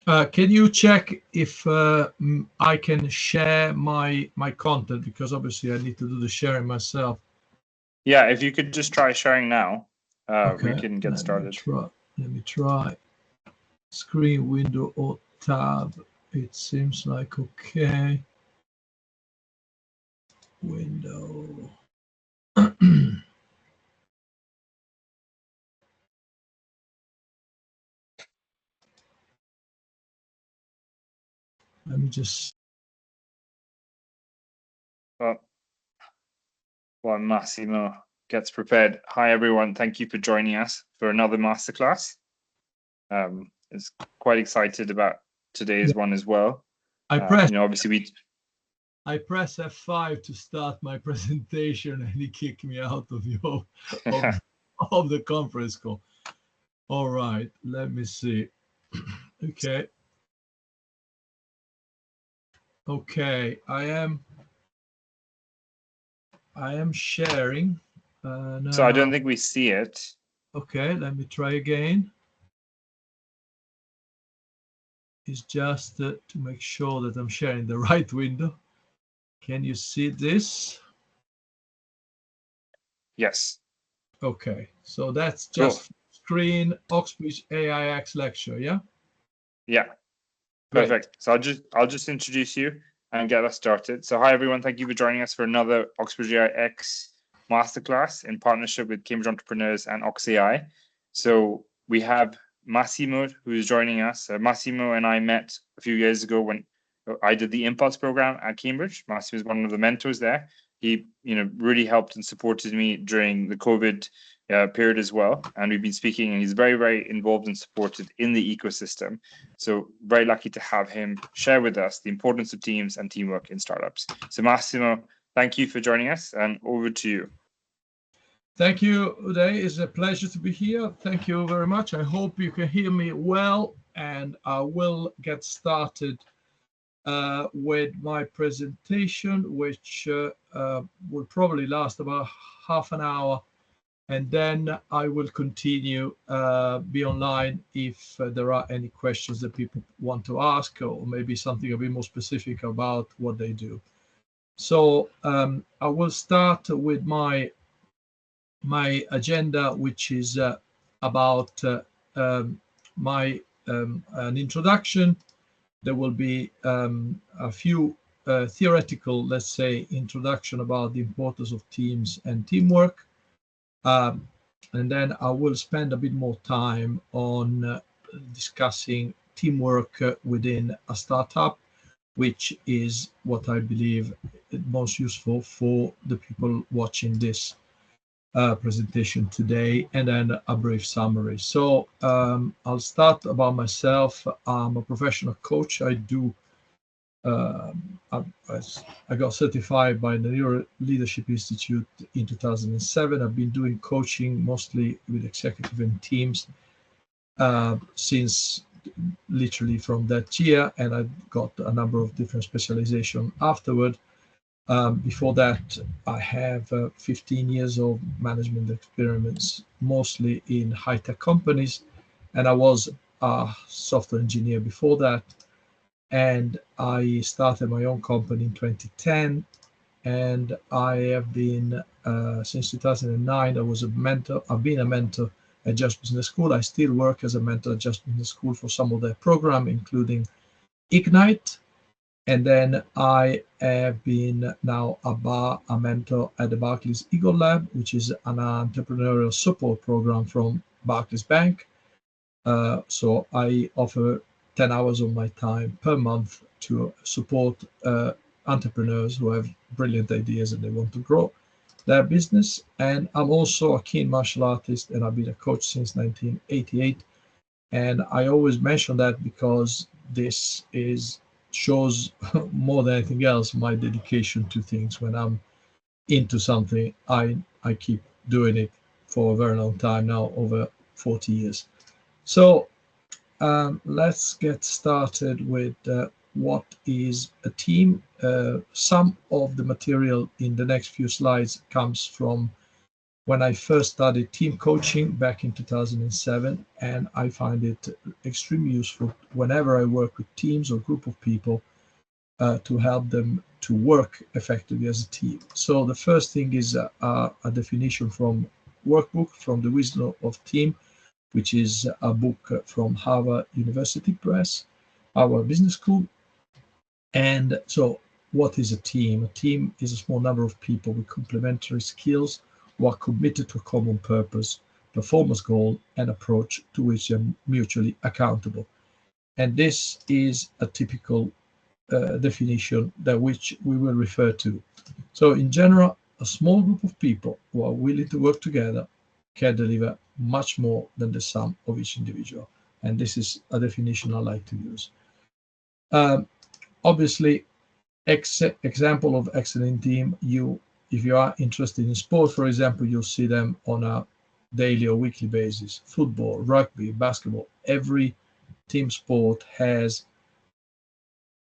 Can you check if I can share my content, because obviously I need to do the sharing myself. Yeah, if you could just try sharing now, Okay, we can get started. Let me try. Screen window or tab. It seems like okay. Window. Let me just. While Massimo gets prepared, hi everyone. Thank you for joining us for another masterclass. It's quite excited about today's one as well. Obviously I press F5 to start my presentation, and he kicked me out of the conference call. All right, let me see. Okay. Okay, I am sharing. Now. So I don't think we see it. Okay, let me try again. It's just to make sure that I'm sharing the right window. Can you see this? Yes. Okay, so that's just screen Oxbridge-AIx lecture, yeah? Yeah. Great. Perfect. So I'll just introduce you and get us started. So hi everyone, thank you for joining us for another Oxbridge-AIx masterclass in partnership with Cambridge Entrepreneurs and OxAI. So we have Massimo who is joining us. Massimo and I met a few years ago when I did the Impulse program at Cambridge. Massimo is one of the mentors there. He, really helped and supported me during the COVID period as well. And we've been speaking, and he's very, very involved and supported in the ecosystem. So very lucky to have him share with us the importance of teams and teamwork in startups. So Massimo, thank you for joining us, and over to you. Thank you, Uday. It's a pleasure to be here. Thank you very much. I hope you can hear me well, and I will get started with my presentation, which will probably last about half an hour, and then I will continue, be online if there are any questions that people want to ask, or maybe something a bit more specific about what they do. So I will start with my agenda, which is about an introduction. There will be a few theoretical, let's say, introduction about the importance of teams and teamwork. And then I will spend a bit more time on discussing teamwork within a startup, which is what I believe is most useful for the people watching this presentation today, and then a brief summary. So I'll start about myself. I'm a professional coach. I got certified by the Neuro Leadership Institute in 2007. I've been doing coaching mostly with executive and teams since literally from that year, and I got a number of different specializations afterward. Before that, I have 15 years of management experience, mostly in high-tech companies, and I was a software engineer before that. And I started my own company in 2010, and I have been since 2009. I was a mentor. I've been a mentor at Just Business School. I still work as a mentor at Just Business School for some of their program, including Ignite. And then I have been now a mentor at the Barclays Eagle Lab, which is an entrepreneurial support program from Barclays Bank. So I offer 10 hours of my time per month to support entrepreneurs who have brilliant ideas and they want to grow their business. And I'm also a keen martial artist, and I've been a coach since 1988. And I always mention that because this shows more than anything else my dedication to things. When I'm into something, I keep doing it for a very long time now, over 40 years. So let's get started with what is a team. Some of the material in the next few slides comes from when I first started team coaching back in 2007, and I find it extremely useful whenever I work with teams or group of people to help them to work effectively as a team. So the first thing is a definition from workbook from the Wisdom of Team, which is a book from Harvard University Press, Harvard Business School. And so what is a team? A team is a small number of people with complementary skills who are committed to a common purpose, performance goal, and approach to which they're mutually accountable. And this is a typical definition that which we will refer to. So in general, a small group of people who are willing to work together can deliver much more than the sum of each individual. And this is a definition I like to use. Obviously, example of excellent team, if you are interested in sport, for example, you'll see them on a daily or weekly basis. Football, rugby, basketball, every team sport has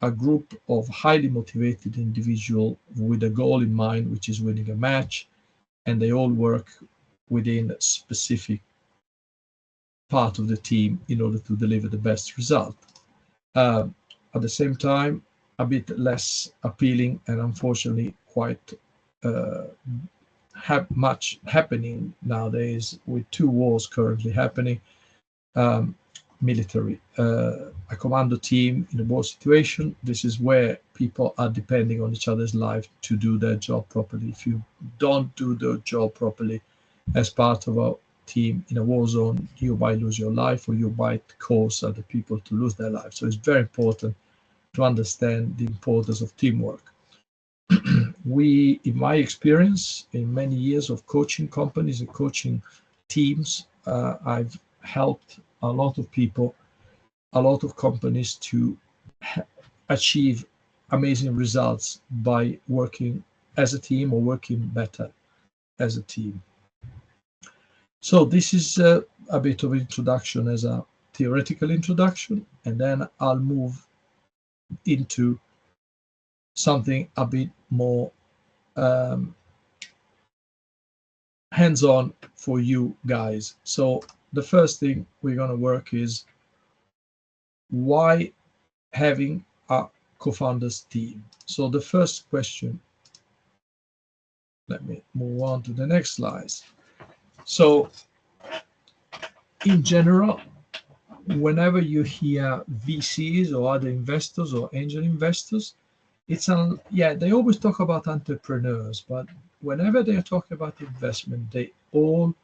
a group of highly motivated individuals with a goal in mind, which is winning a match, and they all work within a specific part of the team in order to deliver the best result. At the same time, a bit less appealing and unfortunately quite much happening nowadays with two wars currently happening. Military, a commando team in a war situation. This is where people are depending on each other's life to do their job properly. If you don't do the job properly as part of a team in a war zone, you might lose your life or you might cause other people to lose their life. So it's very important to understand the importance of teamwork. In my experience, in many years of coaching companies and coaching teams, I've helped a lot of people, a lot of companies to achieve amazing results by working as a team or working better as a team. So this is a bit of introduction as a theoretical introduction, and then I'll move into something a bit more hands-on for you guys. So the first thing we're going to work is why having a co-founders team. So the first question, let me move on to the next slide. So in general, whenever you hear VCs or other investors or angel investors, they always talk about entrepreneurs, but whenever they are talking about investment, they all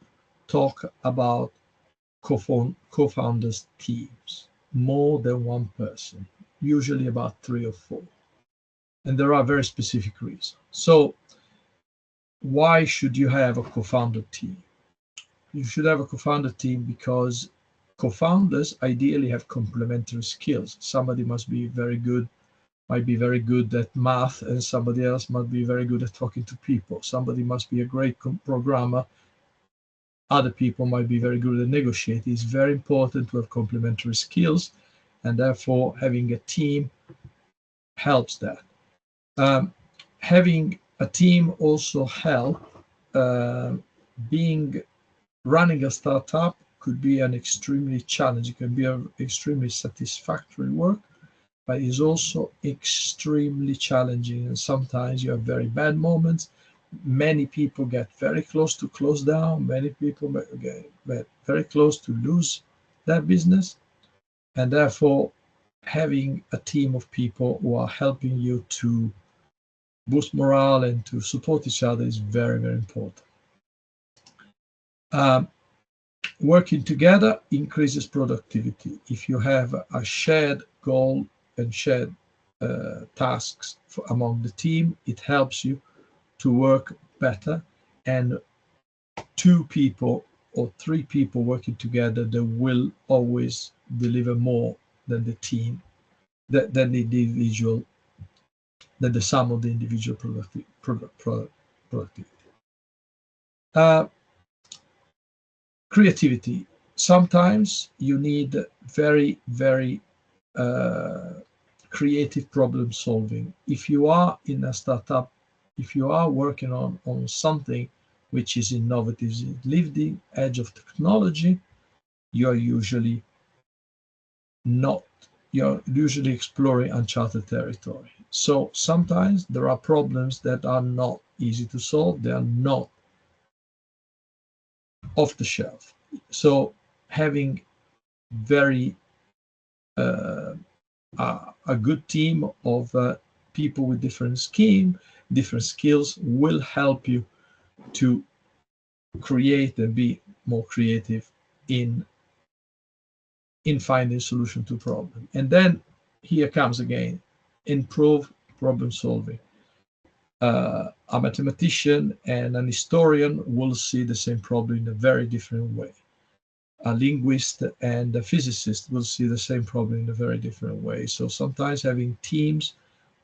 talk about co-founders teams, more than one person, usually about 3 or 4. And there are very specific reasons. So why should you have a co-founder team? You should have a co-founder team because co-founders ideally have complementary skills. Somebody might be very good at math, and somebody else might be very good at talking to people. Somebody must be a great programmer. Other people might be very good at negotiating. It's very important to have complementary skills, and therefore having a team helps that. Having a team also helps. Running a startup could be an extremely challenging, it can be an extremely satisfactory work, but it's also extremely challenging, and sometimes you have very bad moments. Many people get very close to close down. Many people get very close to lose their business, and therefore having a team of people who are helping you to boost morale and to support each other is very, very important. Working together increases productivity. If you have a shared goal and shared tasks among the team, it helps you to work better. And 2 people or 3 people working together, they will always deliver more than the team, than the individual, than the sum of the individual productivity. Creativity. Sometimes you need very, very creative problem solving. If you are in a startup, if you are working on something which is innovative, leading edge of technology, you're usually exploring uncharted territory. So sometimes there are problems that are not easy to solve. They are not off the shelf. So having very a good team of people with different skills will help you to create and be more creative in finding solution to problem. And then here comes again, improve problem solving. A mathematician and an historian will see the same problem in a very different way. A linguist and a physicist will see the same problem in a very different way. So sometimes having teams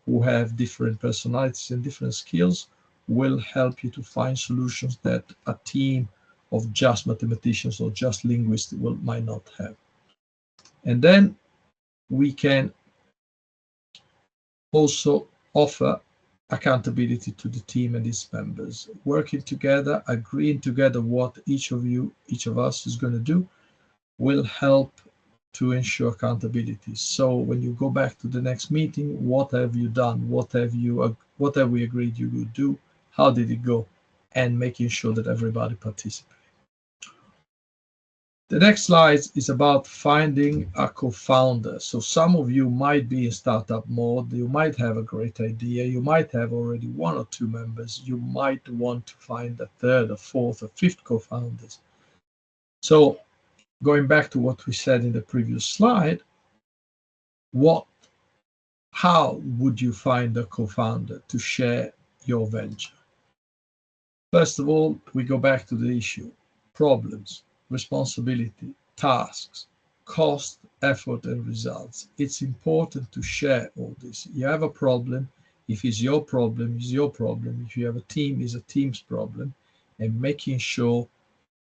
who have different personalities and different skills will help you to find solutions that a team of just mathematicians or just linguists might not have. And then we can also offer accountability to the team and its members, working together, agreeing together what each of us is going to do will help to ensure accountability. So when you go back to the next meeting, what have you done? What have we agreed you would do? How did it go? And making sure that everybody participates. The next slide is about finding a co-founder. So some of you might be in startup mode. You might have a great idea. You might have already one or two members. You might want to find a third, a fourth, or fifth co-founders. So going back to what we said in the previous slide, how would you find a co-founder to share your venture? First of all, we go back to the issue: problems, responsibility, tasks, cost, effort, and results. It's important to share all this. You have a problem. If it's your problem, it's your problem. If you have a team, it's a team's problem. And making sure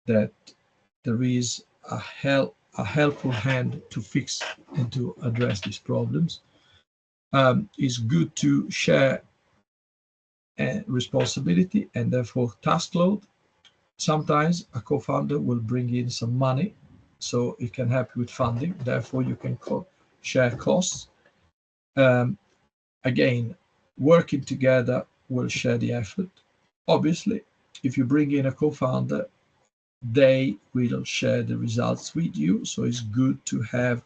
that there is a helpful hand to fix and to address these problems. It's good to share responsibility and therefore task load. Sometimes a co-founder will bring in some money, so it can help you with funding. Therefore, you can share costs. Again, working together will share the effort. Obviously, if you bring in a co-founder, they will share the results with you. So it's good to have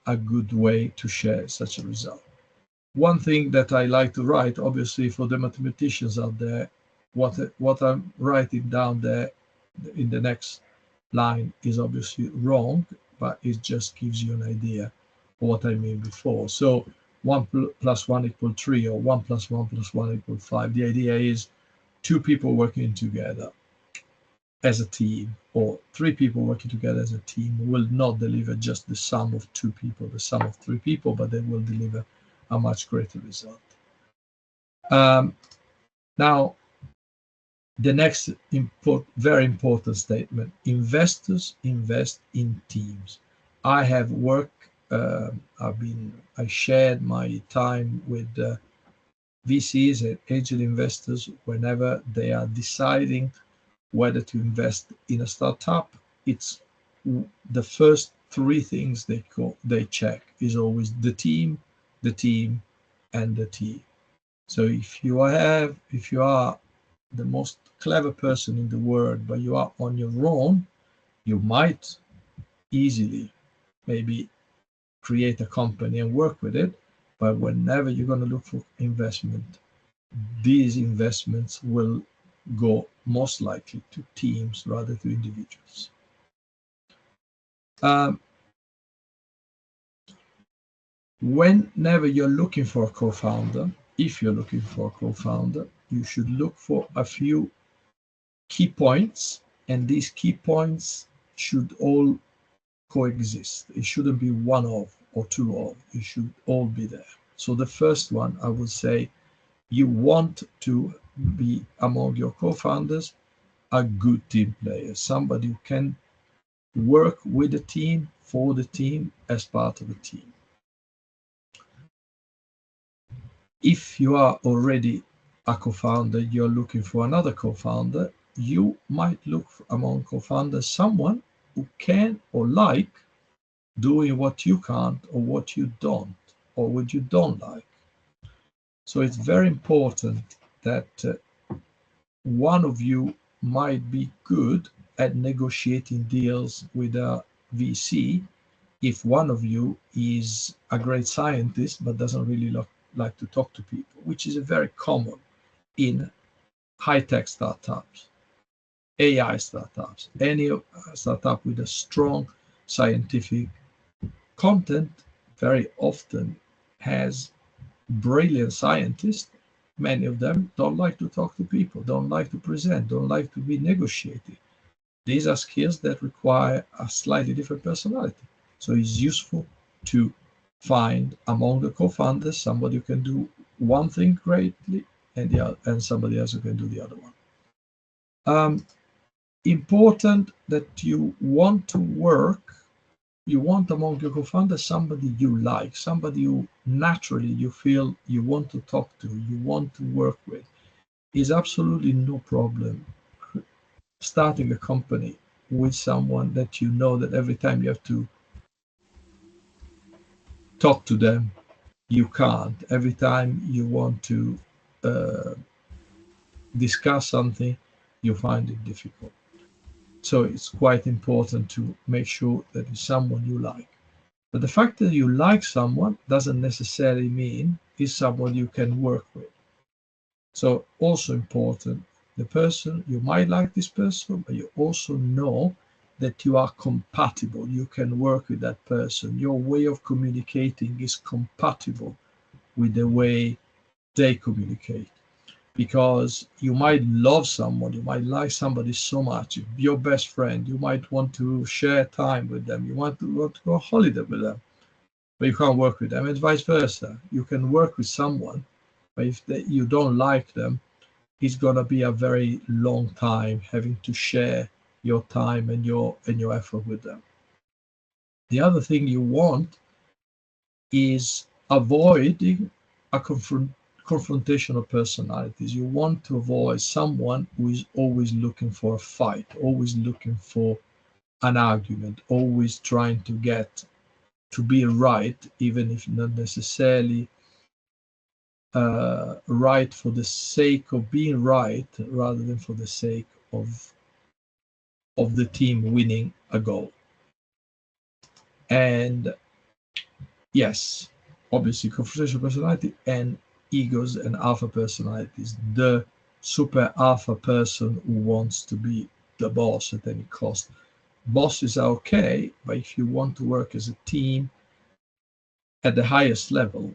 a good way to share such a result. One thing that I like to write, obviously, for the mathematicians out there, what I'm writing down there in the next line is obviously wrong, but it just gives you an idea of what I mean before. So 1 + 1 = 3, or 1 + 1 + 1 = 5. The idea is two people working together as a team, or three people working together as a team, will not deliver just the sum of two people, the sum of three people, but they will deliver a much greater result. Now, the next very important statement: investors invest in teams. I have worked, I shared my time with VCs and angel investors whenever they are deciding whether to invest in a startup. It's the first three things they check is always the team, and the team. So if you are the most clever person in the world, but you are on your own, you might easily maybe create a company and work with it. But whenever you're going to look for investment, these investments will go most likely to teams rather than to individuals. Whenever you're looking for a co-founder, if you're looking for a co-founder, you should look for a few key points, and these key points should all coexist. It shouldn't be one of or two of. It should all be there. So the first one, I would say, you want to be among your co-founders a good team player, somebody who can work with the team, for the team, as part of a team. If you are already a co-founder, you're looking for another co-founder, you might look among co-founders someone who can or like doing what you can't or what you don't or what you don't like. So it's very important that one of you might be good at negotiating deals with a VC if one of you is a great scientist but doesn't really like to talk to people, which is very common in high-tech startups, AI startups. Any startup with a strong scientific content very often has brilliant scientists. Many of them don't like to talk to people, don't like to present, don't like to be negotiated. These are skills that require a slightly different personality. So it's useful to find among the co-founders somebody who can do one thing greatly and somebody else who can do the other one. Important that you want to work, you want among your co-founders somebody you like, somebody who naturally you feel you want to talk to, you want to work with. Is absolutely no problem starting a company with someone that you know that every time you have to talk to them, you can't. Every time you want to discuss something, you find it difficult. So it's quite important to make sure that it's someone you like. But the fact that you like someone doesn't necessarily mean it's someone you can work with. So also important, the person, you might like this person, but you also know that you are compatible. You can work with that person. Your way of communicating is compatible with the way they communicate. Because you might love someone, you might like somebody so much, your best friend, you might want to share time with them, you want to go on holiday with them, but you can't work with them, and vice versa. You can work with someone, but if you don't like them, it's gonna be a very long time having to share your time and your effort with them. The other thing you want is avoiding a confrontation of personalities. You want to avoid someone who is always looking for a fight, always looking for an argument, always trying to get to be right, even if not necessarily right for the sake of being right, rather than for the sake of the team winning a goal. And yes, obviously confrontational personality and egos and alpha personalities. The super alpha person who wants to be the boss at any cost. Bosses are okay, but if you want to work as a team at the highest level,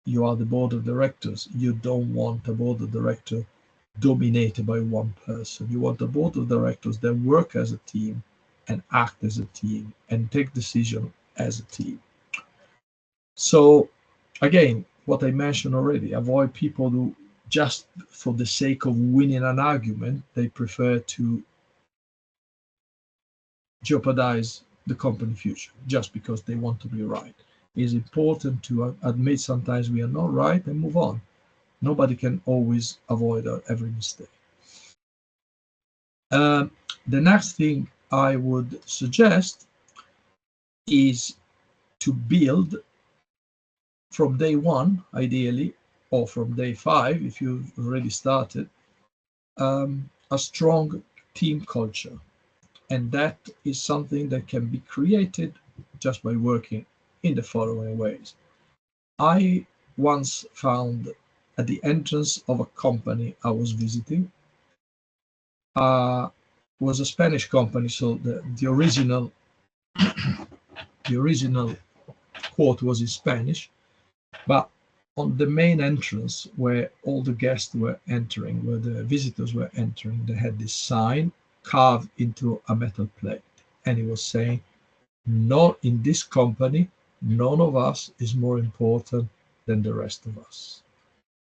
you are the board of directors. You don't want a board of directors dominated by one person. You want a board of directors that work as a team and act as a team and take decisions as a team. So again, what I mentioned already, avoid people who just for the sake of winning an argument, they prefer to jeopardize the company future just because they want to be right. It is important to admit sometimes we are not right and move on. Nobody can always avoid every mistake. The next thing I would suggest is to build from day one, ideally, or from day 5, if you've already started, a strong team culture. And that is something that can be created just by working in the following ways. I once found at the entrance of a company I was visiting, was a Spanish company, so the original quote was in Spanish, but on the main entrance where all the guests were entering, where the visitors were entering, they had this sign carved into a metal plate, and it was saying, "Not in this company, none of us is more important than the rest of us."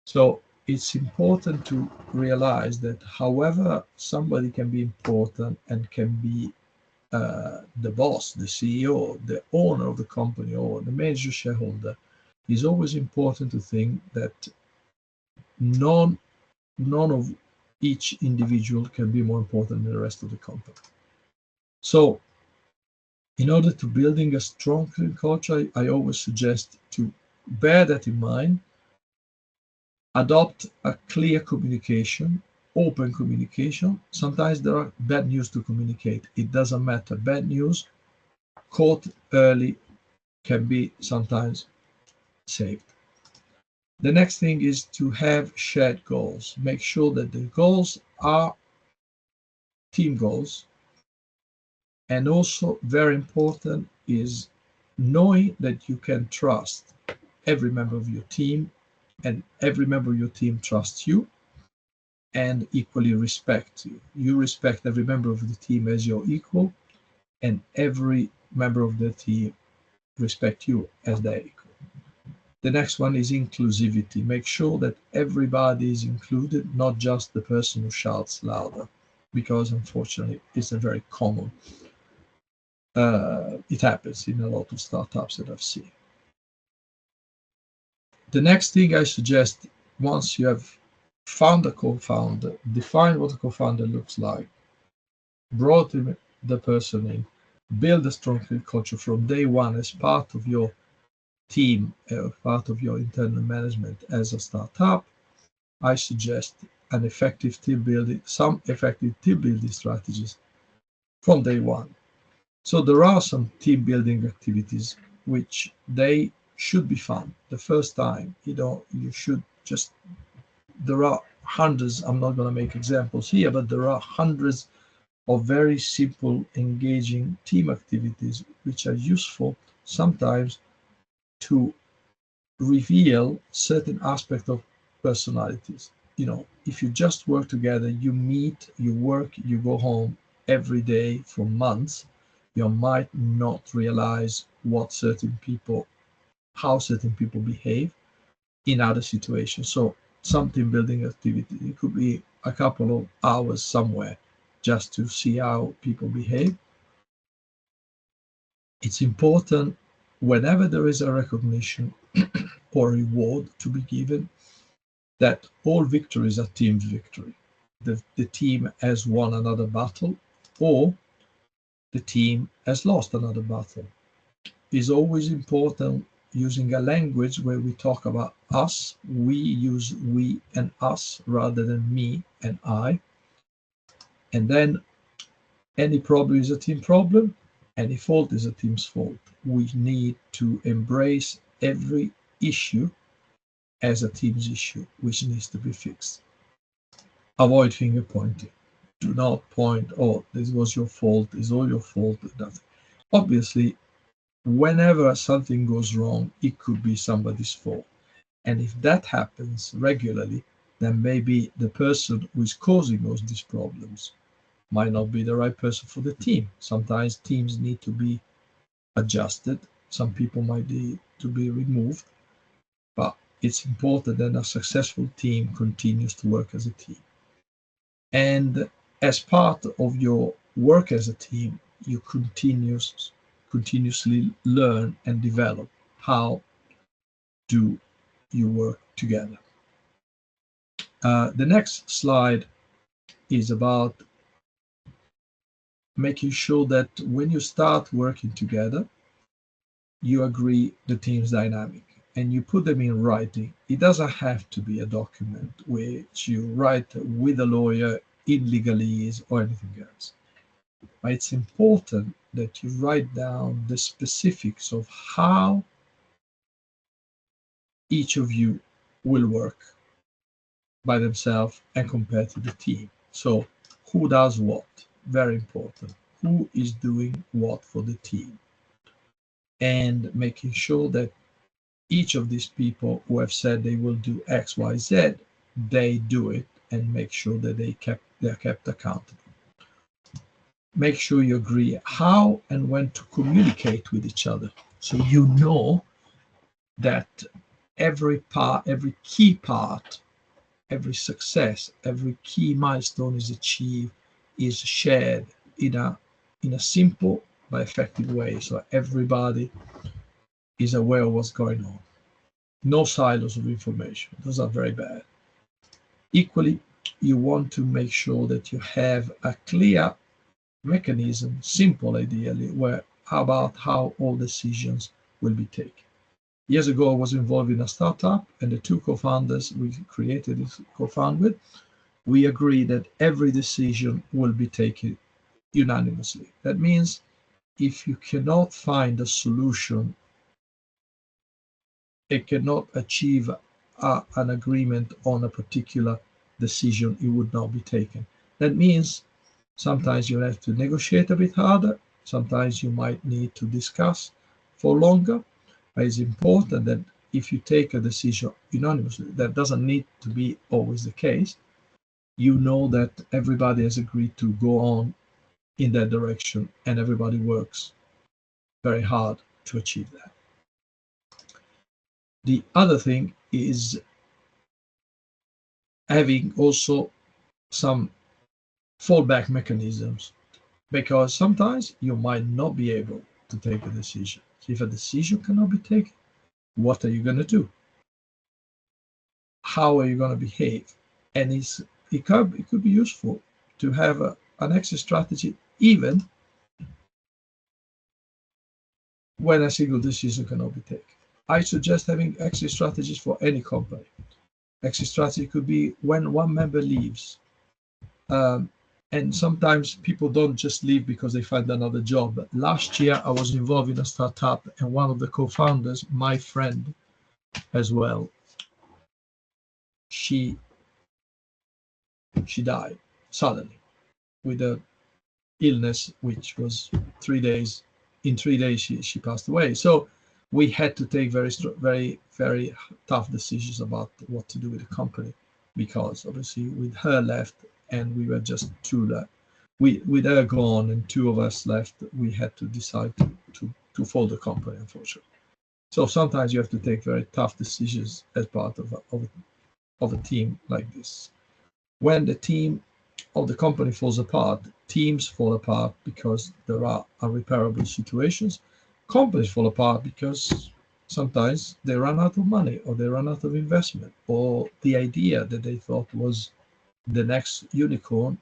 So it's important to realize that however somebody can be important and can be the boss, the CEO, the owner of the company, or the major shareholder, it's always important to think that none of each individual can be more important than the rest of the company. So in order to building a strong culture, I always suggest to bear that in mind, adopt a clear communication, open communication. Sometimes there are bad news to communicate. It doesn't matter. Bad news caught early can be sometimes saved. The next thing is to have shared goals. Make sure that the goals are team goals. And also very important is knowing that you can trust every member of your team, and every member of your team trusts you and equally respect you. You respect every member of the team as your equal, and every member of the team respect you as their equal. The next one is inclusivity. Make sure that everybody is included, not just the person who shouts louder, because unfortunately it's a very common, it happens in a lot of startups that I've seen. The next thing I suggest, once you have found a co-founder, define what a co-founder looks like, brought the person in, build a strong culture from day one as part of your team, part of your internal management as a startup. I suggest an effective team building, some effective team building strategies from day one. So there are some team building activities which they should be fun. The first time, you should just, there are hundreds, I'm not going to make examples here, but there are hundreds of very simple, engaging team activities which are useful sometimes to reveal certain aspects of personalities. If you just work together, you meet, you work, you go home every day for months, you might not realize how certain people behave in other situations. So some team building activity, it could be a couple of hours somewhere just to see how people behave. It's important whenever there is a recognition or reward to be given, that all victories are team victory. The team has won another battle, or the team has lost another battle. It's always important using a language where we talk about us. We use we and us rather than me and I. And then any problem is a team problem, any fault is a team's fault. We need to embrace every issue as a team's issue, which needs to be fixed. Avoid finger pointing. Do not point, oh, this was your fault, it's all your fault. Obviously, whenever something goes wrong, it could be somebody's fault. And if that happens regularly, then maybe the person who is causing these problems might not be the right person for the team. Sometimes teams need to be adjusted. Some people might need to be removed. But it's important that a successful team continues to work as a team. And as part of your work as a team, you continuously learn and develop how do you work together. The next slide is about making sure that when you start working together, you agree the team's dynamic and you put them in writing. It doesn't have to be a document which you write with a lawyer in legalese or anything else. But it's important that you write down the specifics of how each of you will work by themselves and compared to the team. So who does what? Very important. Who is doing what for the team? And making sure that each of these people who have said they will do X, Y, Z, they do it, and make sure that they're kept accountable. Make sure you agree how and when to communicate with each other, so you know that every key part, every success, every key milestone is achieved, is shared in a simple but effective way, so everybody is aware of what's going on. No silos of information. Those are very bad. Equally, you want to make sure that you have a clear mechanism, simple ideally, where about how all decisions will be taken. Years ago, I was involved in a startup, and the two co-founders we created this co-found with, we agreed that every decision will be taken unanimously. That means if you cannot find a solution, it cannot achieve an agreement on a particular decision, it would not be taken. That means sometimes you have to negotiate a bit harder, sometimes you might need to discuss for longer, but it's important that if you take a decision unanimously, that doesn't need to be always the case. You know that everybody has agreed to go on in that direction, and everybody works very hard to achieve that. The other thing is having also some fallback mechanisms, because sometimes you might not be able to take a decision. If a decision cannot be taken, what are you going to do? How are you going to behave? And it could be useful to have an exit strategy even when a single decision cannot be taken. I suggest having exit strategies for any company. Exit strategy could be when one member leaves. And sometimes people don't just leave because they find another job. But last year, I was involved in a startup, and one of the co-founders, my friend as well, she died suddenly with an illness, which was 3 days. In 3 days, she passed away. So we had to take very, very tough decisions about what to do with the company, because obviously with her left, and we were just two left. With her gone and two of us left, we had to decide to fold the company, unfortunately. So sometimes you have to take very tough decisions as part of a team like this. When the team of the company falls apart, teams fall apart because there are irreparable situations. Companies fall apart because sometimes they run out of money, or they run out of investment, or the idea that they thought was the next unicorn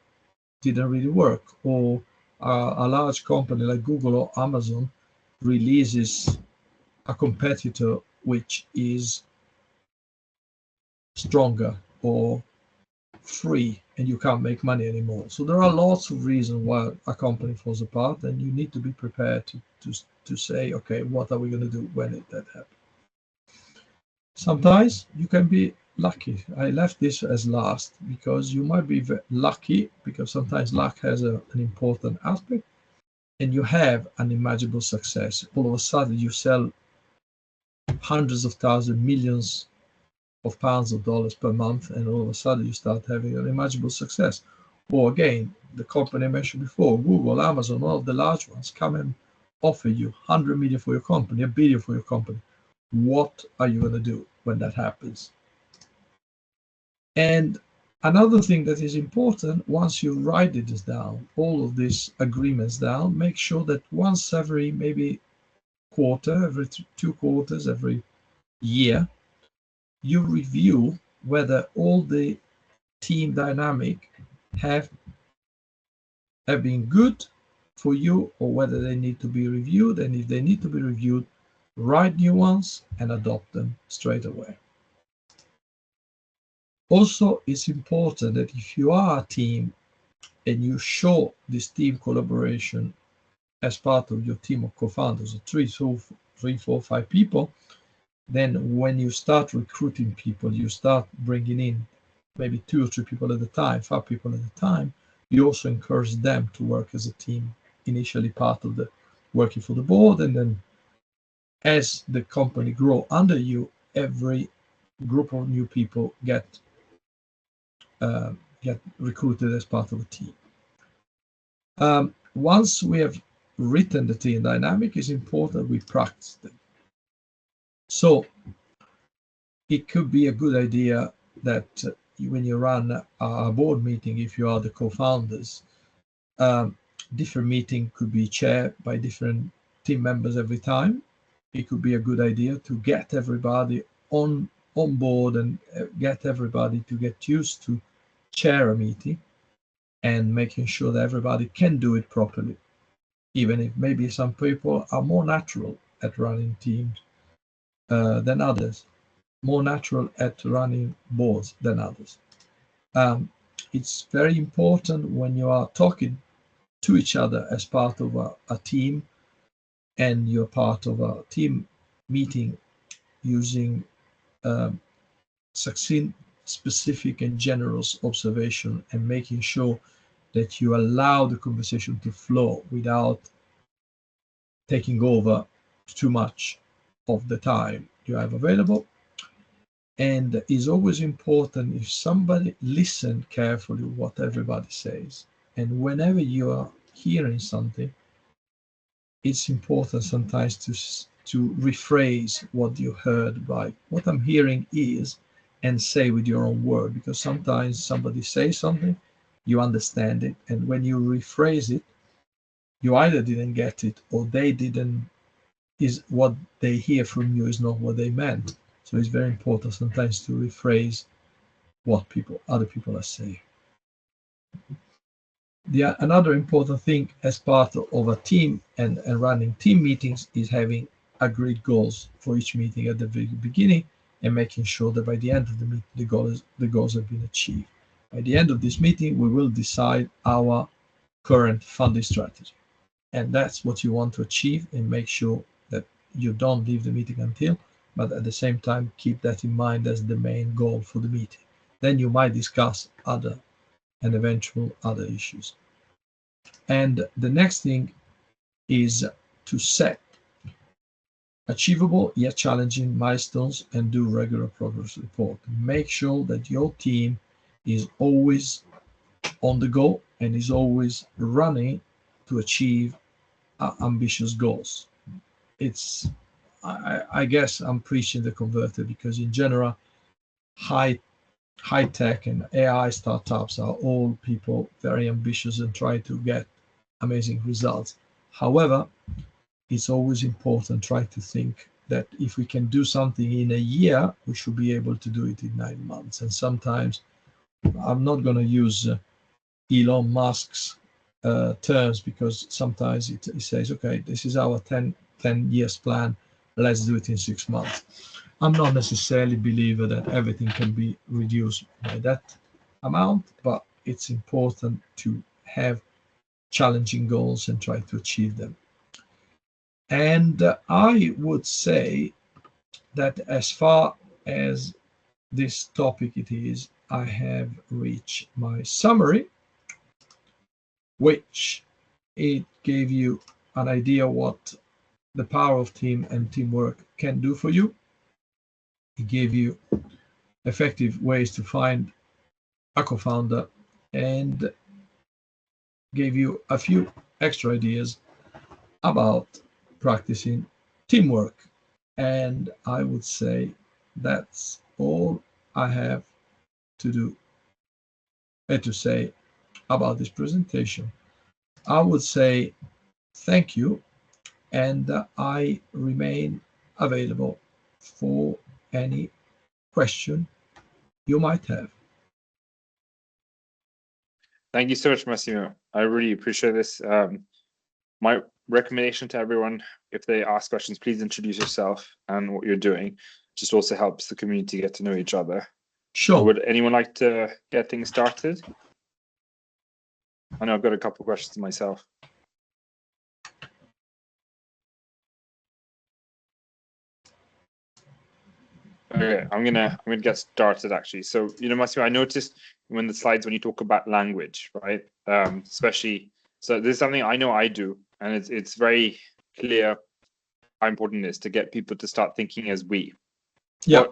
didn't really work, or a large company like Google or Amazon releases a competitor which is stronger or free, and you can't make money anymore. So there are lots of reasons why a company falls apart, and you need to be prepared to say, okay, what are we going to do when that happens? Sometimes you can be lucky. I left this as last because you might be lucky, because sometimes luck has an important aspect, and you have unimaginable success. All of a sudden you sell hundreds of thousands, millions of pounds or dollars per month, and all of a sudden you start having unimaginable success. Or again, the company I mentioned before, Google, Amazon, all of the large ones come and offer you 100 million for your company, $1 billion for your company. What are you going to do when that happens? And another thing that is important, once you write this down, all of these agreements down, make sure that once every maybe quarter, every 2 quarters, every year, you review whether all the team dynamic have been good for you, or whether they need to be reviewed. And if they need to be reviewed, write new ones and adopt them straight away. Also, it's important that if you are a team and you show this team collaboration as part of your team of co-founders, 3, 4, 5 people, then when you start recruiting people, you start bringing in maybe 2 or 3 people at a time, 5 people at a time. You also encourage them to work as a team, initially part of the working for the board, and then as the company grow under you, every group of new people get recruited as part of a team. Once we have written the team dynamic, it's important we practice them. So it could be a good idea that when you run a board meeting, if you are the co-founders, different meeting could be chaired by different team members every time. It could be a good idea to get everybody on board and get everybody to get used to chair a meeting and making sure that everybody can do it properly, even if maybe some people are more natural at running teams than others, more natural at running boards than others. It's very important when you are talking to each other as part of a team, and you're part of a team meeting, using succinct, specific, and generous observation, and making sure that you allow the conversation to flow without taking over too much of the time you have available. And it's always important if somebody listen carefully what everybody says. And whenever you are hearing something, it's important sometimes to rephrase what you heard by what I'm hearing is, and say with your own word, because sometimes somebody says something, you understand it, and when you rephrase it, you either didn't get it or they didn't, is what they hear from you is not what they meant. So it's very important sometimes to rephrase what other people are saying. Another important thing as part of a team and running team meetings is having agreed goals for each meeting at the very beginning, and making sure that by the end of the meeting the goals have been achieved. By the end of this meeting, we will decide our current funding strategy, and that's what you want to achieve, and make sure that you don't leave the meeting until, but at the same time keep that in mind as the main goal for the meeting. Then you might discuss other and eventual other issues. And the next thing is to set achievable yet challenging milestones and do regular progress report. Make sure that your team is always on the go and is always running to achieve ambitious goals. I guess I'm preaching the converted, because in general, high tech and AI startups are all people very ambitious and try to get amazing results. However, it's always important to try to think that if we can do something in a year, we should be able to do it in 9 months. And sometimes, I'm not going to use Elon Musk's terms, because sometimes it says, okay, this is our 10 years plan, let's do it in 6 months. I'm not necessarily a believer that everything can be reduced by that amount, but it's important to have challenging goals and try to achieve them. And I would say that as far as this topic it is, I have reached my summary, which it gave you an idea what the power of team and teamwork can do for you. It gave you effective ways to find a co-founder, and gave you a few extra ideas about practicing teamwork. And I would say that's all I have to do and to say about this presentation. I would say thank you, and I remain available for any question you might have. Thank you so much, Massimo. I really appreciate this. My recommendation to everyone, if they ask questions, please introduce yourself and what you're doing. Just also helps the community get to know each other. Sure. Would anyone like to get things started? I know I've got a couple of questions myself. Okay, I'm gonna get started actually. So, Massimo, I noticed when the slides when you talk about language, right? Especially, so this is something I know I do, and it's very clear how important it is to get people to start thinking as we. Yeah.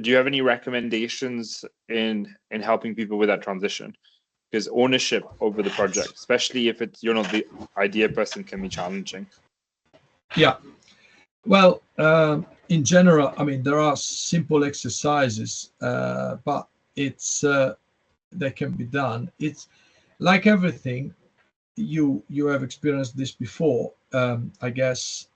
Do you have any recommendations in helping people with that transition? Because ownership over the project, especially if you're not the idea person, can be challenging. Yeah. Well, in general, I mean, there are simple exercises, but they can be done. It's like everything. You have experienced this before, I guess.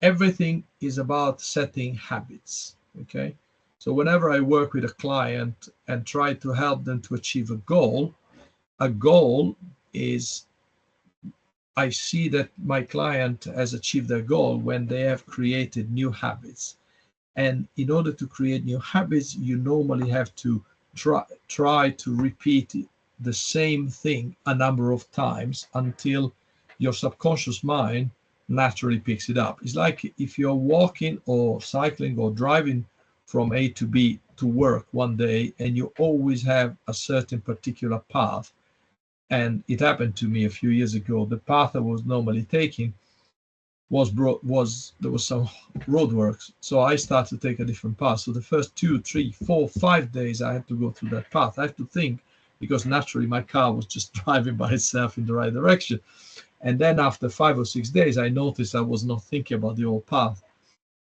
Everything is about setting habits. Okay, So whenever I work with a client and try to help them to achieve a goal is, I see that my client has achieved their goal when they have created new habits. And in order to create new habits, you normally have to try to repeat the same thing a number of times until your subconscious mind naturally picks it up. It's like if you're walking or cycling or driving from A to B to work one day, and you always have a certain particular path. And it happened to me a few years ago. The path I was normally taking there was some roadworks, so I started to take a different path. So the first 2, 3, 4, 5 days I had to go through that path. I had to think, because naturally my car was just driving by itself in the right direction. And then after 5 or 6 days, I noticed I was not thinking about the old path.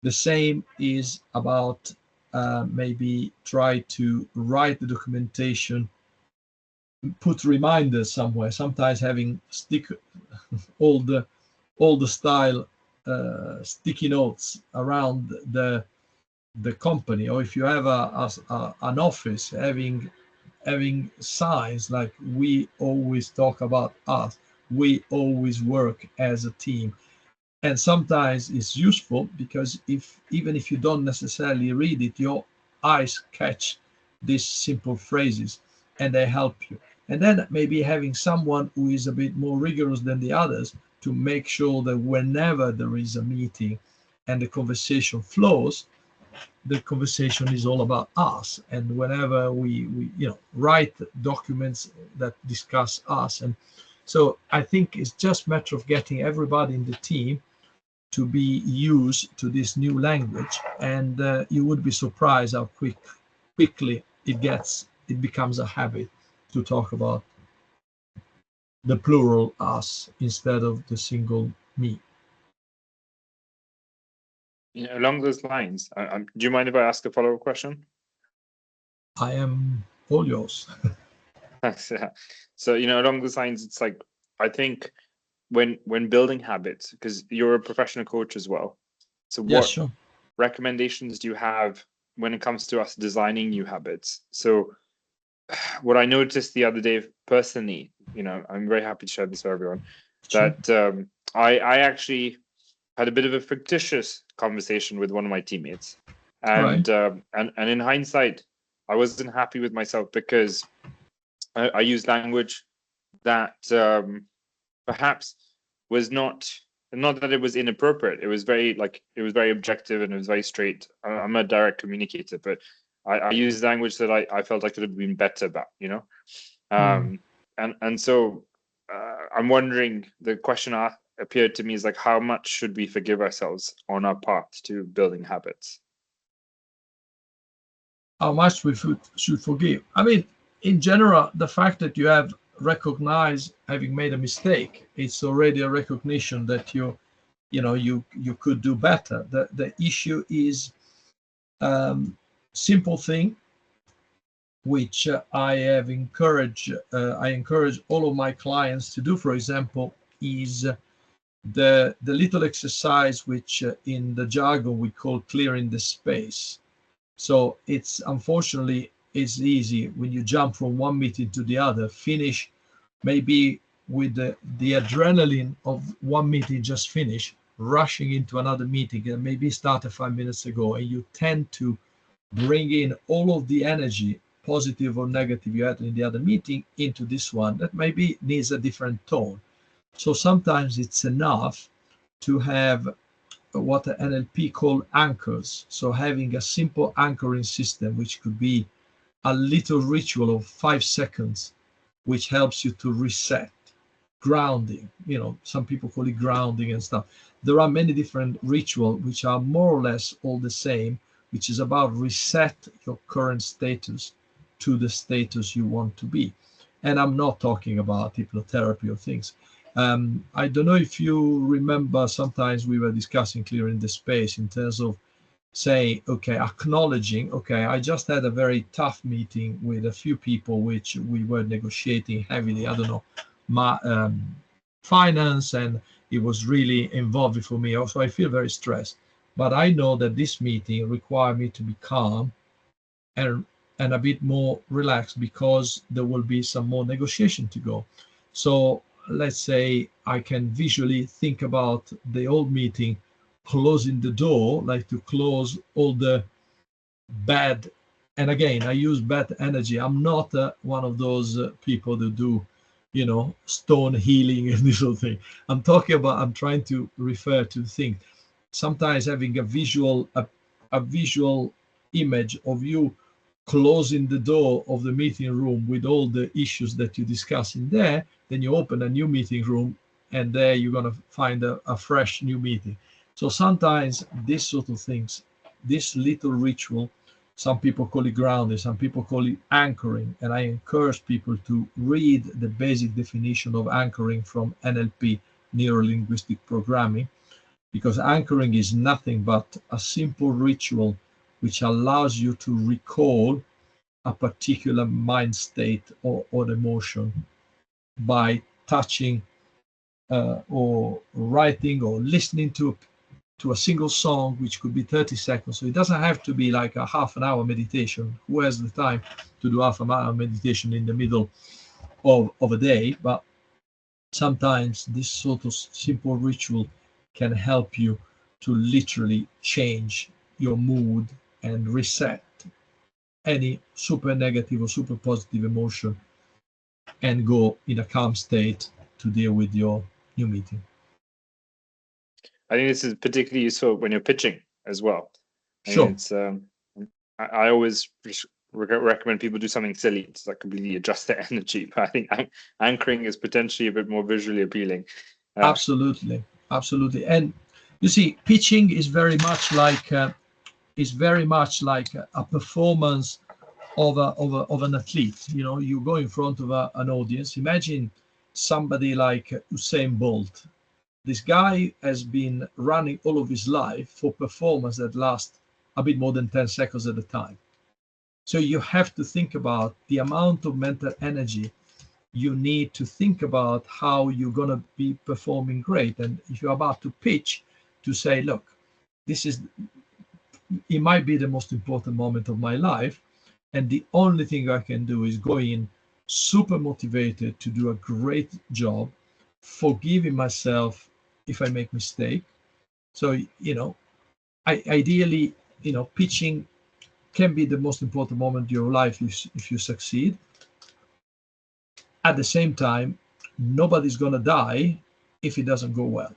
The same is about maybe try to write the documentation, put reminders somewhere. Sometimes having all the style sticky notes around the company, or if you have an office, having signs like "We always talk about us," "We always work as a team." And sometimes it's useful because even if you don't necessarily read it, your eyes catch these simple phrases and they help you. And then maybe having someone who is a bit more rigorous than the others to make sure that whenever there is a meeting and the conversation flows, the conversation is all about us. And whenever we write documents that discuss us. And so I think it's just a matter of getting everybody in the team to be used to this new language, and you would be surprised how quickly it becomes a habit to talk about the plural us instead of the single me. Along those lines, do you mind if I ask a follow-up question? I am all yours. Yeah. So along those lines, it's like, I think when building habits, because you're a professional coach as well, so what Sure. recommendations do you have when it comes to us designing new habits? So what I noticed the other day personally, I'm very happy to share this with everyone, Sure. that I actually had a bit of a fictitious conversation with one of my teammates, and and in hindsight, I wasn't happy with myself because I used language that perhaps was not that it was inappropriate. It was very objective, and it was very straight. I'm a direct communicator, but I used language that I felt I could have been better about, and so I'm wondering, the question appeared to me is like, how much should we forgive ourselves on our path to building habits? How much we should forgive? I mean, in general, the fact that you have recognized having made a mistake, it's already a recognition that you could do better. The issue is simple thing which I encourage all of my clients to do. For example, is the little exercise which in the jargon we call clearing the space. So it's unfortunately it's easy when you jump from one meeting to the other, finish maybe with the adrenaline of one meeting just finished, rushing into another meeting and maybe started 5 minutes ago, and you tend to bring in all of the energy, positive or negative, you had in the other meeting into this one that maybe needs a different tone. So sometimes it's enough to have what the NLP call anchors. So having a simple anchoring system, which could be a little ritual of 5 seconds, which helps you to reset, grounding. Some people call it grounding and stuff. There are many different rituals which are more or less all the same, which is about reset your current status to the status you want to be. And I'm not talking about hypnotherapy or things. I don't know if you remember, sometimes we were discussing clearing the space in terms of say, okay, acknowledging, okay, I just had a very tough meeting with a few people, which we were negotiating heavily, I don't know, my finance, and it was really involved for me. Also, I feel very stressed, but I know that this meeting required me to be calm and a bit more relaxed, because there will be some more negotiation to go. So let's say I can visually think about the old meeting, closing the door, like to close all the bad. And again, I use bad energy. I'm not one of those people that do, stone healing and this sort of thing. I'm trying to refer to things. Sometimes having a visual image of you closing the door of the meeting room with all the issues that you discuss in there, then you open a new meeting room, and there you're going to find a fresh new meeting. So sometimes these sort of things, this little ritual, some people call it grounding, some people call it anchoring, and I encourage people to read the basic definition of anchoring from NLP, neuro-linguistic programming, because anchoring is nothing but a simple ritual which allows you to recall a particular mind state or emotion by touching or writing or listening to a single song, which could be 30 seconds. So it doesn't have to be like a half an hour meditation. Who has the time to do half an hour meditation in the middle of a day? But sometimes this sort of simple ritual can help you to literally change your mood and reset any super negative or super positive emotion and go in a calm state to deal with your new meeting. I think this is particularly useful when you're pitching as well. Sure. It's, I always recommend people do something silly to like completely adjust their energy. But I think anchoring is potentially a bit more visually appealing. Absolutely. And you see, pitching is very much like a performance of an athlete. You go in front of an audience. Imagine somebody like Usain Bolt. This guy has been running all of his life for performance that lasts a bit more than 10 seconds at a time. So you have to think about the amount of mental energy you need to think about how you're going to be performing great. And if you're about to pitch, to say, look, it might be the most important moment of my life, and the only thing I can do is go in super motivated to do a great job, forgiving myself if I make mistake. So, ideally, pitching can be the most important moment of your life if you succeed. At the same time, nobody's going to die if it doesn't go well.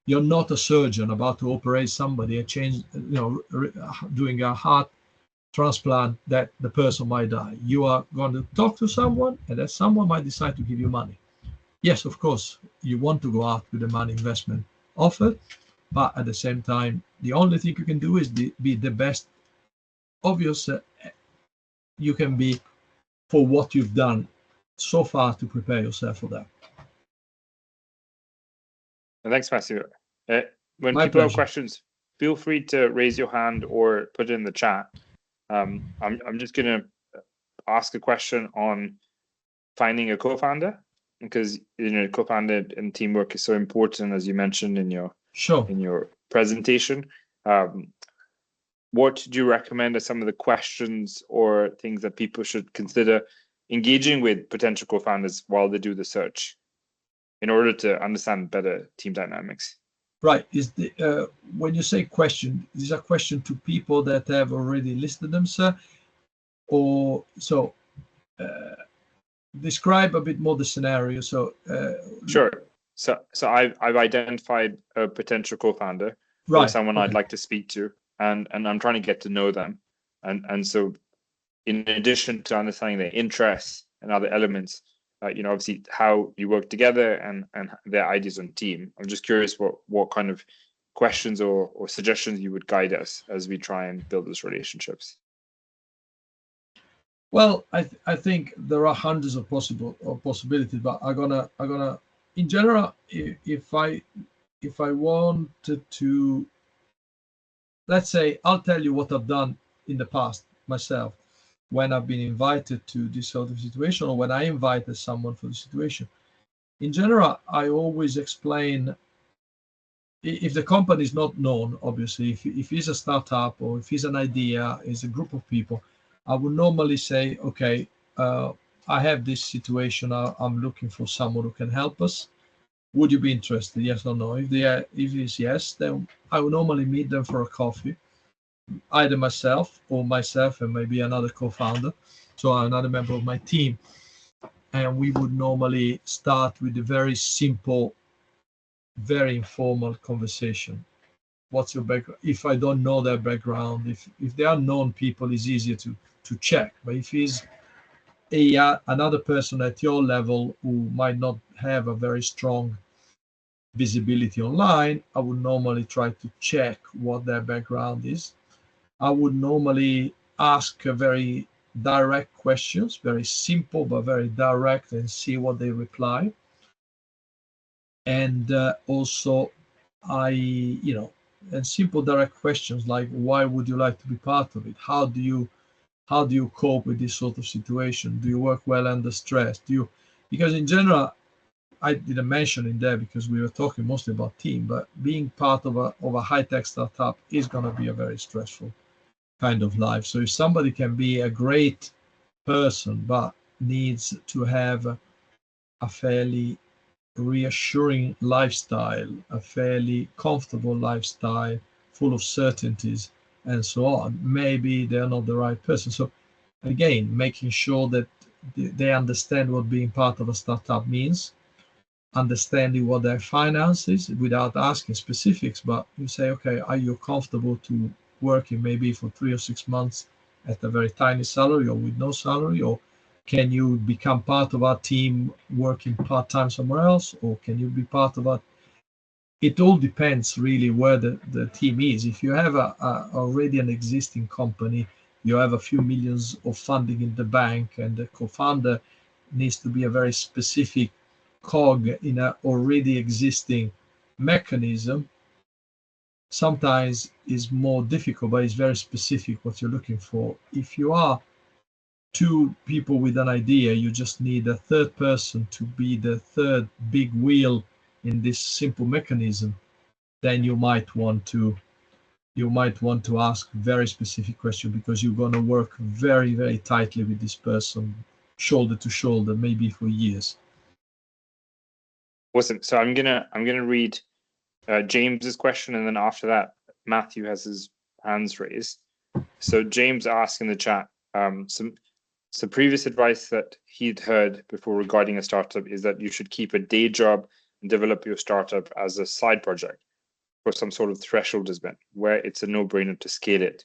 You're not a surgeon about to operate somebody and change, doing a heart transplant that the person might die. You are going to talk to someone, and that someone might decide to give you money. Yes, of course, you want to go out with the money investment offered, but at the same time, the only thing you can do is be the best obvious you can be for what you've done so far to prepare yourself for that. Thanks, Massimo. When My people pleasure. have questions, feel free to raise your hand or put it in the chat. I'm just going to ask a question on finding a co-founder, because co-founder and teamwork is so important, as you mentioned in your presentation. What do you recommend as some of the questions or things that people should consider engaging with potential co-founders while they do the search in order to understand better team dynamics? Right. When you say question, is a question to people that have already listed themselves, or so? Describe a bit more the scenario. Sure. So I've identified a potential co-founder, right, or someone I'd like to speak to, and I'm trying to get to know them, and so in addition to understanding their interests and other elements, obviously how you work together and their ideas on team. I'm just curious what kind of questions or suggestions you would guide us as we try and build those relationships. Well, I think there are hundreds of possibilities, but I'm gonna in general, if I wanted to, let's say, I'll tell you what I've done in the past myself when I've been invited to this sort of situation, or when I invited someone for the situation. In general, I always explain, if the company is not known, obviously, if it's a startup or if it's an idea, it's a group of people, I would normally say, okay, I have this situation. I'm looking for someone who can help us. Would you be interested? Yes or no? If it's yes, then I would normally meet them for a coffee, either myself and maybe another co-founder, so another member of my team. And we would normally start with a very simple, very informal conversation. What's your background? If I don't know their background, if they are known people, it's easier to check. But if it's another person at your level who might not have a very strong visibility online, I would normally try to check what their background is. I would normally ask very direct questions, very simple but very direct, and see what they reply. And also, and simple direct questions like, why would you like to be part of it? How do you cope with this sort of situation? Do you work well under stress? Because in general, I didn't mention in there because we were talking mostly about team, but being part of a high-tech startup is going to be a very stressful kind of life. So if somebody can be a great person but needs to have a fairly reassuring lifestyle, a fairly comfortable lifestyle, full of certainties and so on, maybe they're not the right person. So again, making sure that they understand what being part of a startup means, understanding what their finance is without asking specifics, but you say, okay, are you comfortable to working maybe for 3 or 6 months at a very tiny salary or with no salary, or can you become part of our team working part-time somewhere else, or can you be part of it all depends really where the team is. If you have already an existing company, you have a few millions of funding in the bank, and the co-founder needs to be a very specific cog in an already existing mechanism, sometimes is more difficult, but it's very specific what you're looking for. If you are two people with an idea, you just need a third person to be the third big wheel in this simple mechanism, then you might want to ask very specific question, because you're going to work very, very tightly with this person, shoulder to shoulder, maybe for years. Awesome. So I'm gonna read James's question, and then after that, Matthew has his hands raised. So James asked in the chat, some previous advice that he'd heard before regarding a startup is that you should keep a day job and develop your startup as a side project for some sort of threshold has been, where it's a no-brainer to scale it.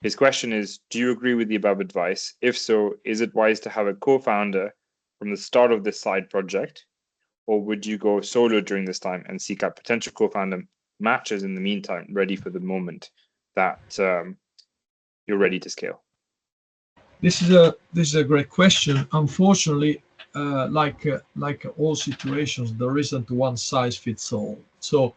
His question is, do you agree with the above advice? If so, is it wise to have a co-founder from the start of this side project, or would you go solo during this time and seek out potential co-founder matches in the meantime, ready for the moment that you're ready to scale? This is a great question. Unfortunately, like all situations, there isn't one size fits all. So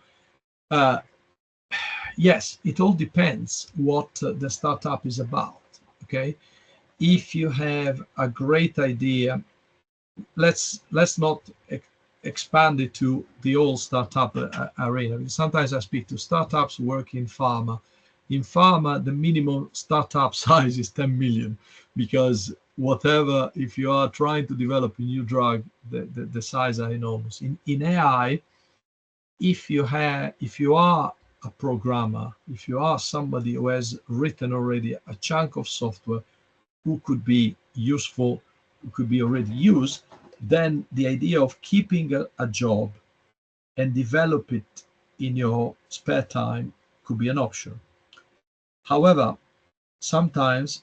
yes, it all depends what the startup is about. Okay, if you have a great idea, let's not expand it to the old startup arena. Sometimes I speak to startups who work in pharma. In pharma, the minimum startup size is 10 million, because whatever, if you are trying to develop a new drug, the size are enormous. In AI, if you are a programmer, if you are somebody who has written already a chunk of software who could be useful, who could be already used, then the idea of keeping a job and develop it in your spare time could be an option. However, sometimes,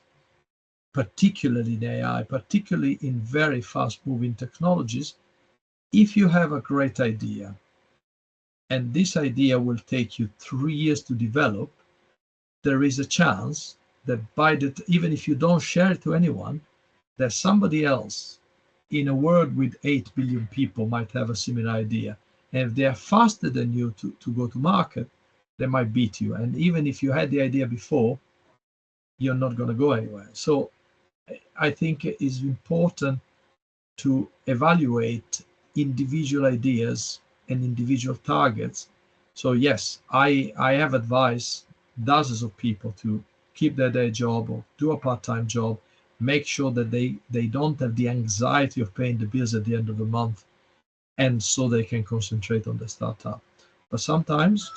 particularly in AI, particularly in very fast-moving technologies, if you have a great idea, and this idea will take you 3 years to develop, there is a chance that even if you don't share it to anyone, that somebody else in a world with 8 billion people might have a similar idea. And if they are faster than you to go to market, they might beat you. And even if you had the idea before, you're not going to go anywhere. So I think it is important to evaluate individual ideas and individual targets. So yes, I have advised dozens of people to keep their day job or do a part-time job make sure that they don't have the anxiety of paying the bills at the end of the month, and so they can concentrate on the startup. But sometimes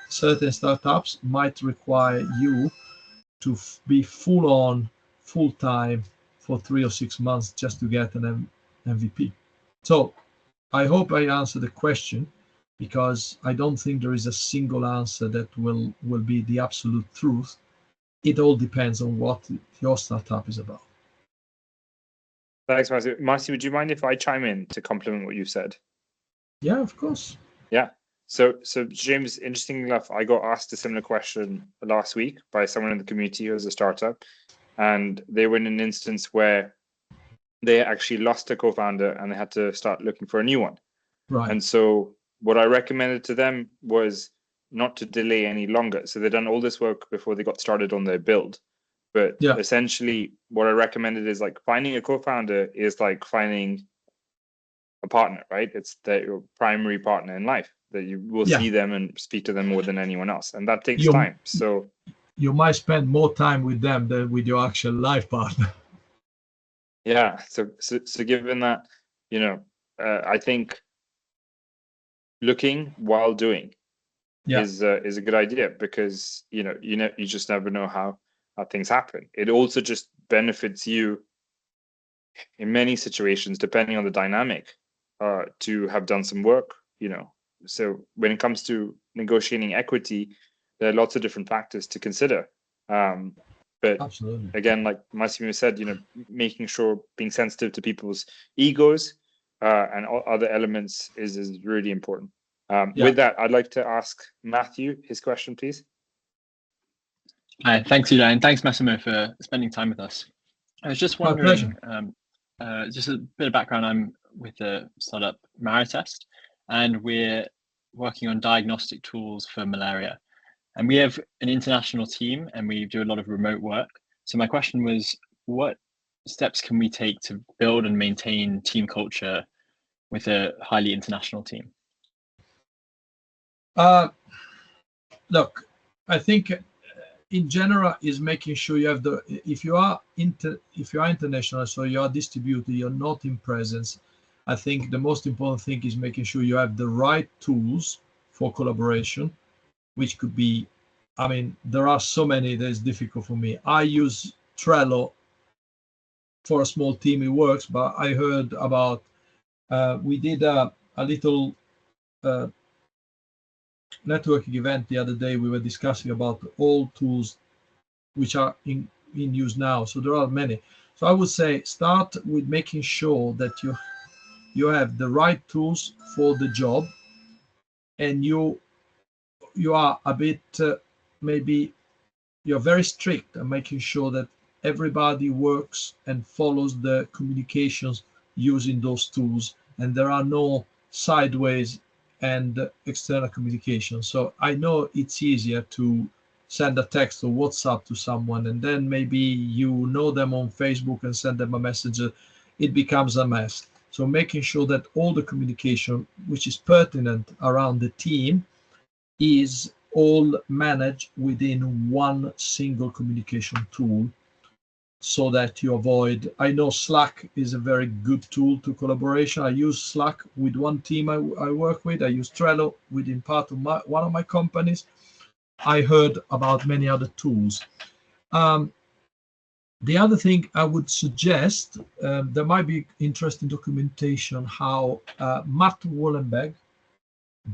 certain startups might require you to be full on, full time for 3 or 6 months just to get an MVP. So I hope I answered the question, because I don't think there is a single answer that will be the absolute truth. It all depends on what your startup is about. Thanks, Massimo. Massimo, would you mind if I chime in to complement what you said? Yeah, of course. Yeah. So James, interestingly enough, I got asked a similar question last week by someone in the community who has a startup, and they were in an instance where they actually lost a co-founder and they had to start looking for a new one. Right. And so what I recommended to them was not to delay any longer. So they'd done all this work before they got started on their build. But essentially what I recommended is, like, finding a co-founder is like finding a partner, right? It's your primary partner in life, that you will see them and speak to them more than anyone else. And that takes time. So you might spend more time with them than with your actual life partner. Yeah. So given that, I think looking while doing is a good idea, because you just never know how things happen. It also just benefits you in many situations, depending on the dynamic, to have done some work. So when it comes to negotiating equity, there are lots of different factors to consider. But absolutely, again, like Massimo said, making sure, being sensitive to people's egos and all other elements is really important. With that, I'd like to ask Matthew his question, please. Hi, thanks, Udo, and thanks, Massimo, for spending time with us. I was just wondering, just a bit of background. I'm with the startup Maritest, and we're working on diagnostic tools for malaria. And we have an international team, and we do a lot of remote work. So my question was, what steps can we take to build and maintain team culture with a highly international team? Look, I think in general is making sure you have if you are international, so you are distributed, you're not in presence. I think the most important thing is making sure you have the right tools for collaboration, which could be, there are so many that it's difficult for me. I use Trello for a small team, it works, but I heard about, we did a little networking event the other day. We were discussing about all tools which are in use now. So there are many. So I would say start with making sure that you have the right tools for the job, and you are a bit maybe you're very strict and making sure that everybody works and follows the communications using those tools, and there are no sideways and external communication. So I know it's easier to send a text or WhatsApp to someone, and then maybe you know them on Facebook and send them a message. It becomes a mess. So making sure that all the communication which is pertinent around the team is all managed within one single communication tool, so that you avoid, I know Slack is a very good tool to collaboration. I use Slack with one team I work with. I use Trello within part of one of my companies. I heard about many other tools. The other thing I would suggest, there might be interesting documentation how Matt Wallenberg,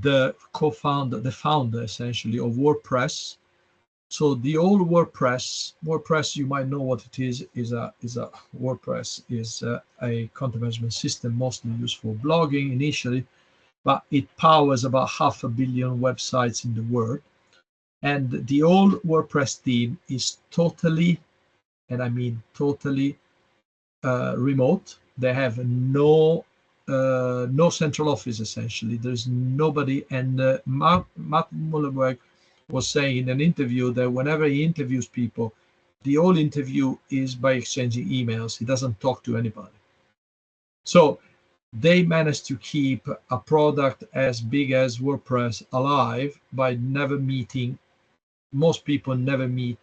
the founder essentially of WordPress. So the old WordPress, you might know what it is a WordPress is a content management system mostly used for blogging initially, but it powers about 500 million websites in the world. And the old WordPress team is totally, and I mean totally, remote. They have no central office essentially. There's nobody. And Matt Mullenweg was saying in an interview that whenever he interviews people, the whole interview is by exchanging emails. He doesn't talk to anybody. So they managed to keep a product as big as WordPress alive by never meeting. Most people never meet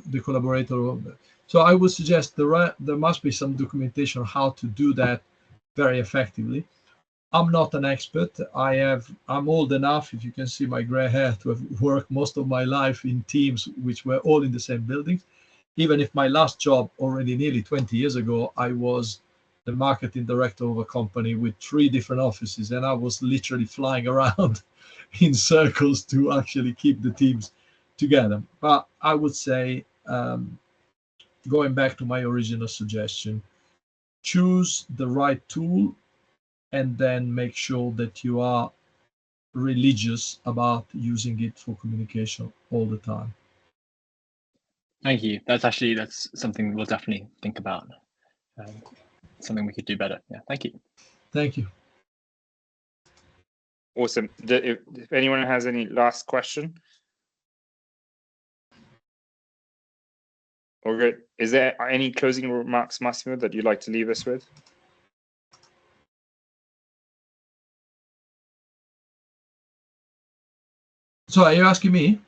the collaborator. So I would suggest there must be some documentation on how to do that very effectively. I'm not an expert. I'm old enough, if you can see my gray hair, to have worked most of my life in teams which were all in the same buildings. Even if my last job, already nearly 20 years ago, I was the marketing director of a company with 3 different offices, and I was literally flying around in circles to actually keep the teams together. But I would say, going back to my original suggestion, choose the right tool and then make sure that you are religious about using it for communication all the time. Thank you. That's something we'll definitely think about. Something we could do better. Yeah, thank you. Thank you. Awesome. If anyone has any last question. Or good. Is there any closing remarks, Massimo, that you'd like to leave us with? So are you asking me?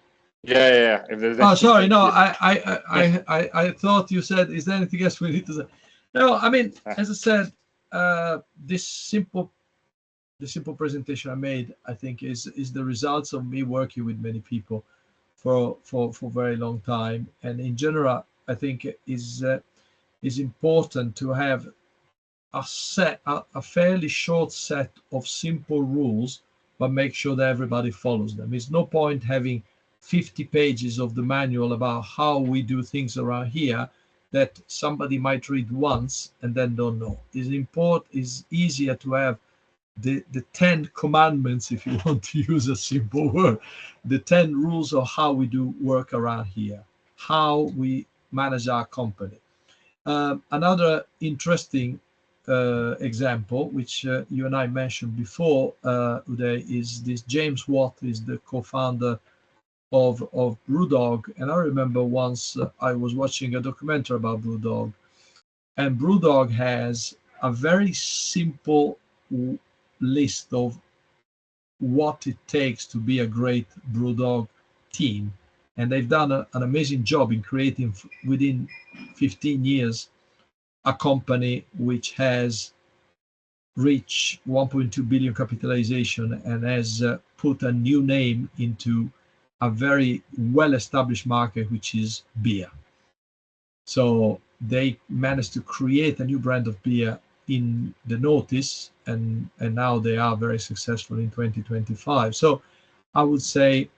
Yeah. If there's sorry. No, I thought you said, is there anything else we need to say? No, I mean, as I said, the simple presentation I made, I think, is the results of me working with many people for a very long time. And in general, I think is important to have a fairly short set of simple rules, but make sure that everybody follows them. It's no point having 50 pages of the manual about how we do things around here that somebody might read once and then don't know. It's easier to have the 10 commandments, if you want to use a simple word, the 10 rules of how we do work around here, how we manage our company. Another interesting example, which you and I mentioned before, Uday, is this James Watt is the co-founder of BrewDog. And I remember once I was watching a documentary about BrewDog, and BrewDog has a very simple list of what it takes to be a great BrewDog team. And they've done an amazing job in creating, within 15 years, a company which has reached 1.2 billion capitalization and has put a new name into a very well-established market, which is beer. So they managed to create a new brand of beer in the noughties, and now they are very successful in 2025. So I would say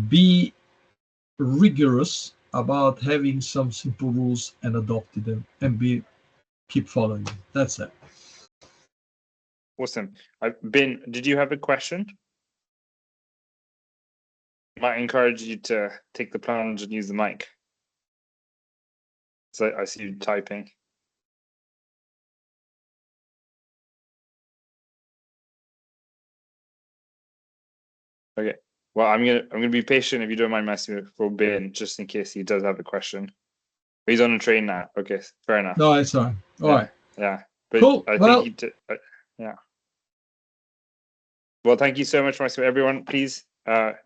be rigorous about having some simple rules and adopting them, and keep following them. That's it. Awesome. Ben, did you have a question? Might encourage you to take the plunge and use the mic. So I see you typing. Okay. Well, I'm gonna be patient, if you don't mind, Massimo, for Ben, just in case he does have a question. He's on a train now. Okay, fair enough. No, it's fine. All right. Yeah. But cool. I think yeah. Well, thank you so much, Massimo. Everyone, please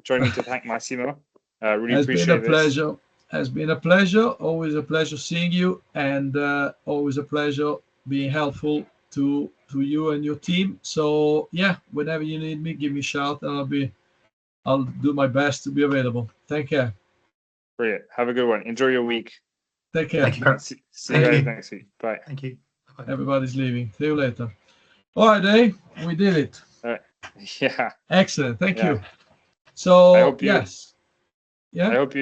join me to thank Massimo. Really appreciate it. It's been a pleasure. Has been a pleasure. Always a pleasure seeing you, and always a pleasure being helpful to you and your team. So yeah, whenever you need me, give me a shout, and I'll do my best to be available. Take care. Brilliant. Have a good one. Enjoy your week. Take care. Thank you. See you guys next week. Bye. Thank you. Bye-bye. Everybody's leaving. See you later. All right, Dave. We did it. All right. Yeah. Excellent. Thank you. So I hope yes. Yeah. I hope you